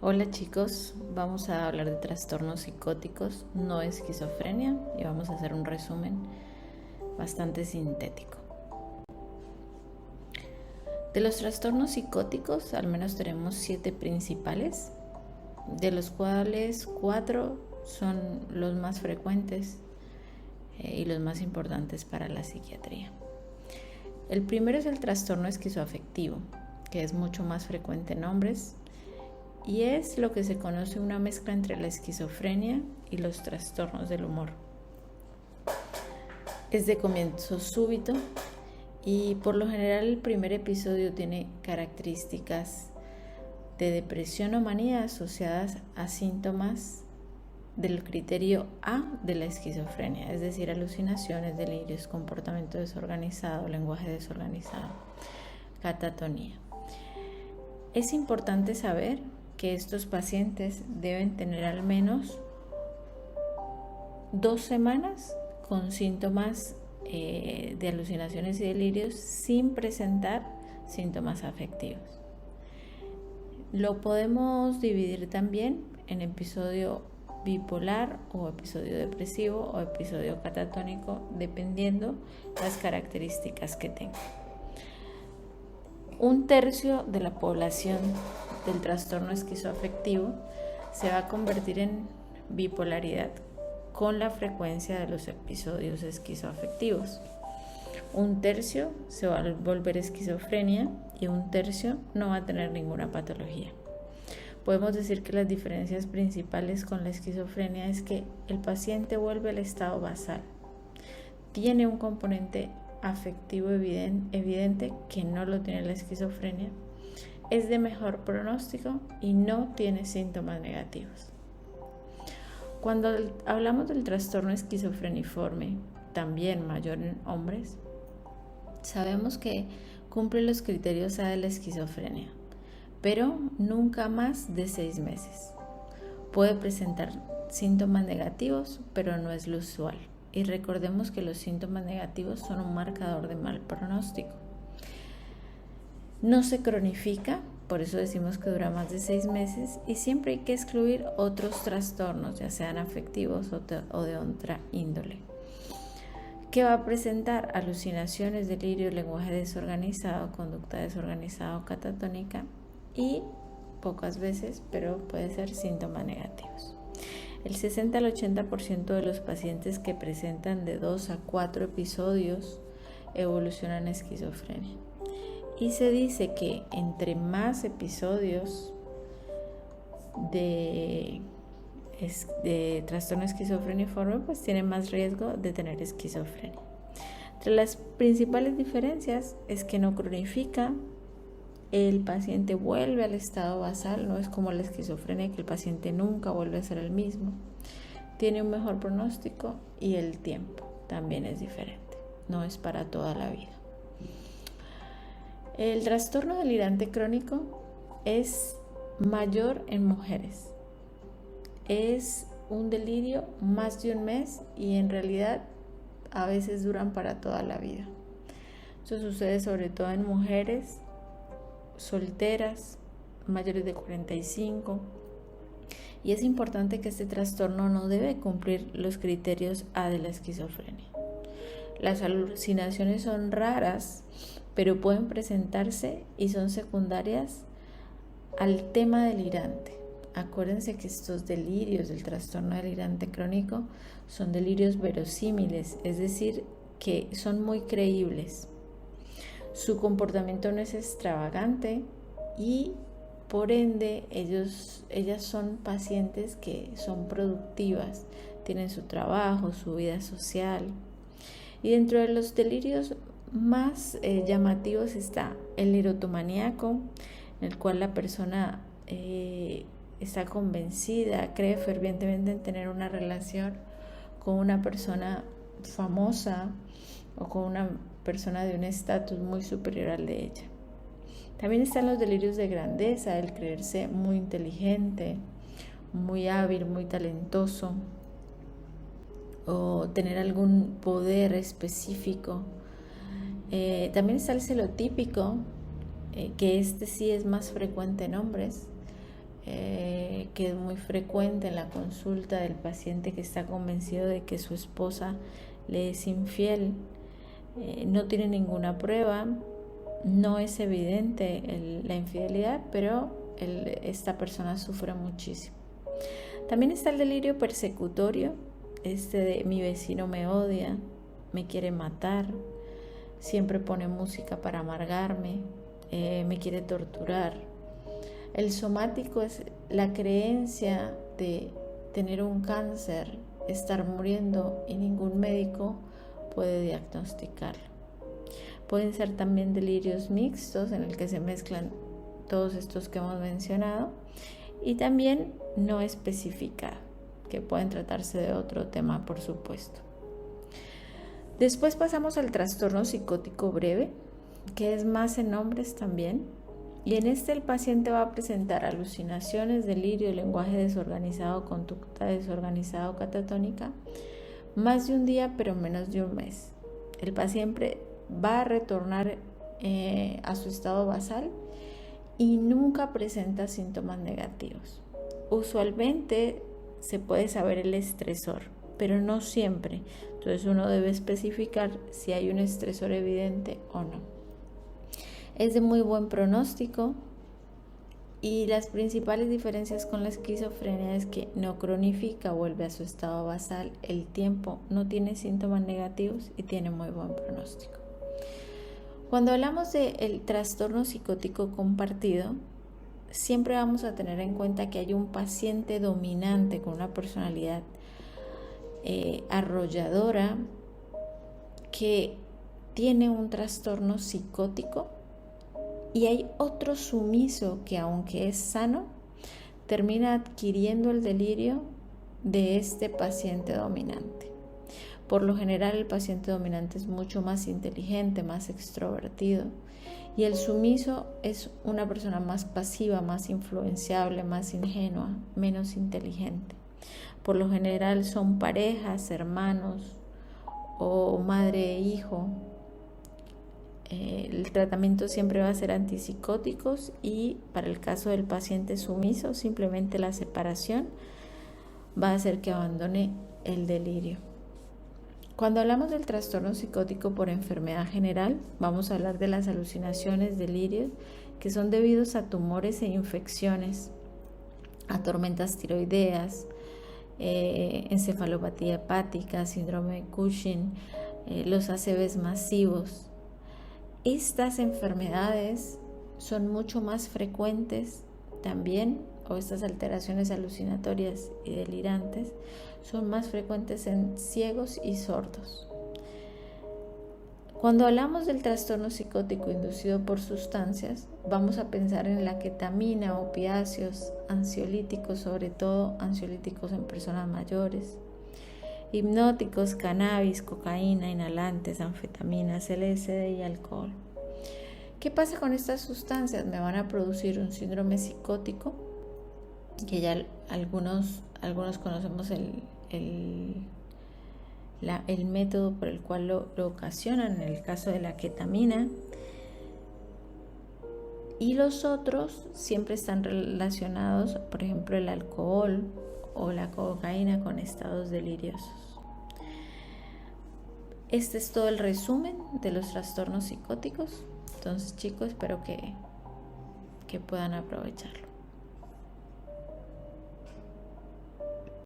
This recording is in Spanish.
Hola chicos, vamos a hablar de trastornos psicóticos, no esquizofrenia, y vamos a hacer un resumen bastante sintético. De los trastornos psicóticos, al menos tenemos 7 principales, de los cuales 4 son los más frecuentes y los más importantes para la psiquiatría. El primero es el trastorno esquizoafectivo, que es mucho más frecuente en hombres, y es lo que se conoce una mezcla entre la esquizofrenia y los trastornos del humor. Es de comienzo súbito y por lo general el primer episodio tiene características de depresión o manía asociadas a síntomas del criterio A de la esquizofrenia, es decir, alucinaciones, delirios, comportamiento desorganizado, lenguaje desorganizado, catatonía. Es importante saber que estos pacientes deben tener al menos 2 semanas con síntomas de alucinaciones y delirios sin presentar síntomas afectivos. Lo podemos dividir también en episodio bipolar o episodio depresivo o episodio catatónico, dependiendo las características que tenga. 1/3 de la población del trastorno esquizoafectivo se va a convertir en bipolaridad con la frecuencia de los episodios esquizoafectivos. 1/3 se va a volver esquizofrenia y 1/3 no va a tener ninguna patología. Podemos decir que las diferencias principales con la esquizofrenia es que el paciente vuelve al estado basal, tiene un componente afectivo evidente que no lo tiene la esquizofrenia, es de mejor pronóstico y no tiene síntomas negativos. Cuando hablamos del trastorno esquizofreniforme, también mayor en hombres, sabemos que cumple los criterios A de la esquizofrenia, pero nunca más de 6 meses. Puede presentar síntomas negativos, pero no es lo usual. Y recordemos que los síntomas negativos son un marcador de mal pronóstico. No se cronifica, por eso decimos que dura más de 6 meses, y siempre hay que excluir otros trastornos, ya sean afectivos o de otra índole. ¿Qué va a presentar? Alucinaciones, delirio, lenguaje desorganizado, conducta desorganizada o catatónica, y pocas veces, pero puede ser síntomas negativos. El 60 al 80% de los pacientes que presentan de 2 a 4 episodios evolucionan a esquizofrenia. Y se dice que entre más episodios de trastorno esquizofreniforme, pues tiene más riesgo de tener esquizofrenia. Entre las principales diferencias es que no cronifica, el paciente vuelve al estado basal, no es como la esquizofrenia que el paciente nunca vuelve a ser el mismo, tiene un mejor pronóstico y el tiempo también es diferente, no es para toda la vida. El trastorno delirante crónico es mayor en mujeres, es un delirio más de 1 mes y en realidad a veces duran para toda la vida. Eso sucede sobre todo en mujeres solteras, mayores de 45, y es importante que este trastorno no debe cumplir los criterios A de la esquizofrenia. Las alucinaciones son raras, pero pueden presentarse y son secundarias al tema delirante. Acuérdense que estos delirios del trastorno delirante crónico son delirios verosímiles, es decir, que son muy creíbles. Su comportamiento no es extravagante y por ende ellas son pacientes que son productivas, tienen su trabajo, su vida social. Y dentro de los delirios más llamativos está el erotomaníaco, en el cual la persona está convencida, cree fervientemente en tener una relación con una persona famosa o con una persona de un estatus muy superior al de ella. También están los delirios de grandeza, el creerse muy inteligente, muy hábil, muy talentoso, o tener algún poder específico. También está el celotípico, que sí es más frecuente en hombres, que es muy frecuente en la consulta del paciente que está convencido de que su esposa le es infiel. No tiene ninguna prueba, no es evidente la infidelidad, pero esta persona sufre muchísimo. También está el delirio persecutorio, de mi vecino me odia, me quiere matar, siempre pone música para amargarme, me quiere torturar. El somático es la creencia de tener un cáncer, estar muriendo y ningún médico puede diagnosticarlo. Pueden ser también delirios mixtos en el que se mezclan todos estos que hemos mencionado y también no especificado, que pueden tratarse de otro tema, por supuesto. Después pasamos al trastorno psicótico breve, que es más en hombres también, y en el paciente va a presentar alucinaciones, delirio, lenguaje desorganizado, conducta desorganizada o catatónica, más de un día pero menos de un mes. El paciente va a retornar a su estado basal y nunca presenta síntomas negativos. Usualmente se puede saber el estresor, pero no siempre. Entonces uno debe especificar si hay un estresor evidente o no. Es de muy buen pronóstico y las principales diferencias con la esquizofrenia es que no cronifica, vuelve a su estado basal el tiempo, no tiene síntomas negativos y tiene muy buen pronóstico. Cuando hablamos del trastorno psicótico compartido, siempre vamos a tener en cuenta que hay un paciente dominante con una personalidad arrolladora que tiene un trastorno psicótico y hay otro sumiso que, aunque es sano, termina adquiriendo el delirio de este paciente dominante. Por lo general el paciente dominante es mucho más inteligente, más extrovertido, y el sumiso es una persona más pasiva, más influenciable, más ingenua, menos inteligente. Por lo general son parejas, hermanos o madre e hijo. El tratamiento siempre va a ser antipsicóticos y para el caso del paciente sumiso, simplemente la separación va a hacer que abandone el delirio. Cuando hablamos del trastorno psicótico por enfermedad general, vamos a hablar de las alucinaciones, delirios, que son debidos a tumores e infecciones, a tormentas tiroideas, encefalopatía hepática, síndrome de Cushing, los ACVs masivos. Estas enfermedades son mucho más frecuentes también, o estas alteraciones alucinatorias y delirantes son más frecuentes en ciegos y sordos. Cuando hablamos del trastorno psicótico inducido por sustancias, vamos a pensar en la ketamina, opiáceos, ansiolíticos, sobre todo ansiolíticos en personas mayores, hipnóticos, cannabis, cocaína, inhalantes, anfetaminas, LSD y alcohol. ¿Qué pasa con estas sustancias? Me van a producir un síndrome psicótico, que ya algunos conocemos el método por el cual lo ocasionan, en el caso de la ketamina, y los otros siempre están relacionados, por ejemplo el alcohol o la cocaína, con estados deliriosos. Este es todo el resumen de los trastornos psicóticos. Entonces, chicos, espero que puedan aprovecharlo.